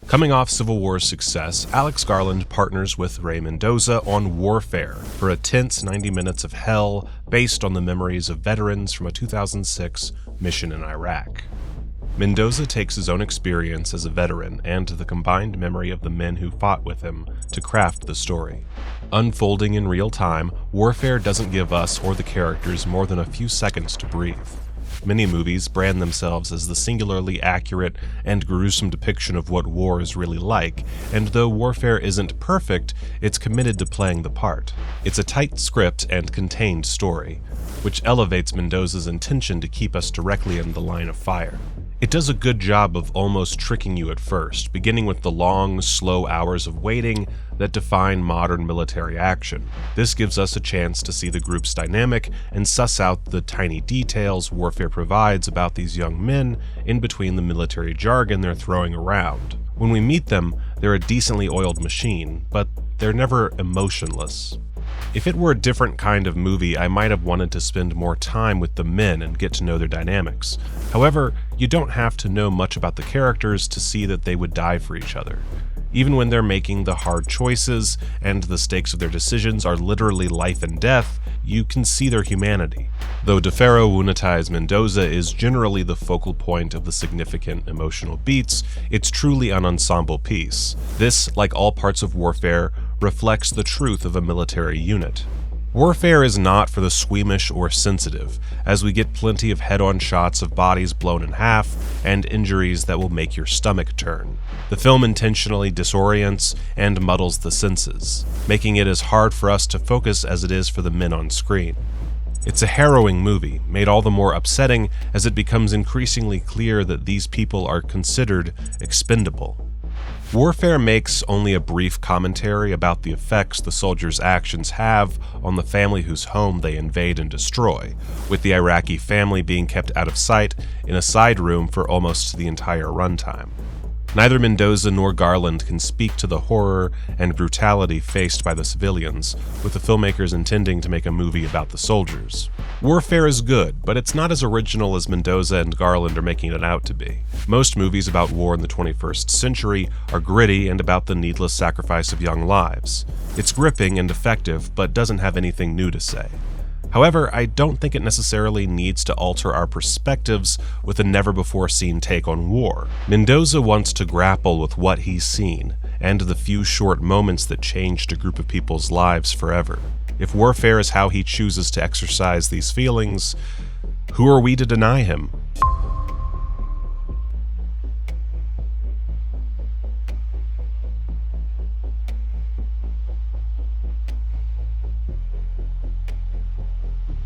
Coming off Civil War's success, Alex Garland partners with Mendoza on Warfare for a tense 90 minutes of hell based on the memories of veterans from a 2006 mission in Iraq. Mendoza takes his own experience as a veteran and the combined memory of the men who fought with him to craft the story. Unfolding in real time, Warfare doesn't give us or the characters more than a few seconds to breathe. Many movies brand themselves as the singularly accurate and gruesome depiction of what war is really like, and though Warfare isn't perfect, it's committed to playing the part. It's a tight script and contained story, which elevates Mendoza's intention to keep us directly in the line of fire. It does a good job of almost tricking you at first, beginning with the long, slow hours of waiting that define modern military action. This gives us a chance to see the group's dynamic and suss out the tiny details Warfare provides about these young men in between the military jargon they're throwing around. When we meet them, they're a decently oiled machine, but they're never emotionless. If it were a different kind of movie, I might have wanted to spend more time with the men and get to know their dynamics. However, you don't have to know much about the characters to see that they would die for each other. Even when they're making the hard choices and the stakes of their decisions are literally life and death, you can see their humanity. Though DeFaro Wunatai's Mendoza is generally the focal point of the significant emotional beats, it's truly an ensemble piece. This, like all parts of Warfare, reflects the truth of a military unit. Warfare is not for the squeamish or sensitive, as we get plenty of head-on shots of bodies blown in half and injuries that will make your stomach turn. The film intentionally disorients and muddles the senses, making it as hard for us to focus as it is for the men on screen. It's a harrowing movie, made all the more upsetting as it becomes increasingly clear that these people are considered expendable. Warfare makes only a brief commentary about the effects the soldiers' actions have on the family whose home they invade and destroy, with the Iraqi family being kept out of sight in a side room for almost the entire runtime. Neither Mendoza nor Garland can speak to the horror and brutality faced by the civilians, with the filmmakers intending to make a movie about the soldiers. Warfare is good, but it's not as original as Mendoza and Garland are making it out to be. Most movies about war in the 21st century are gritty and about the needless sacrifice of young lives. It's gripping and effective, but doesn't have anything new to say. However, I don't think it necessarily needs to alter our perspectives with a never-before-seen take on war. Mendoza wants to grapple with what he's seen, and the few short moments that changed a group of people's lives forever. If warfare is how he chooses to exercise these feelings, who are we to deny him?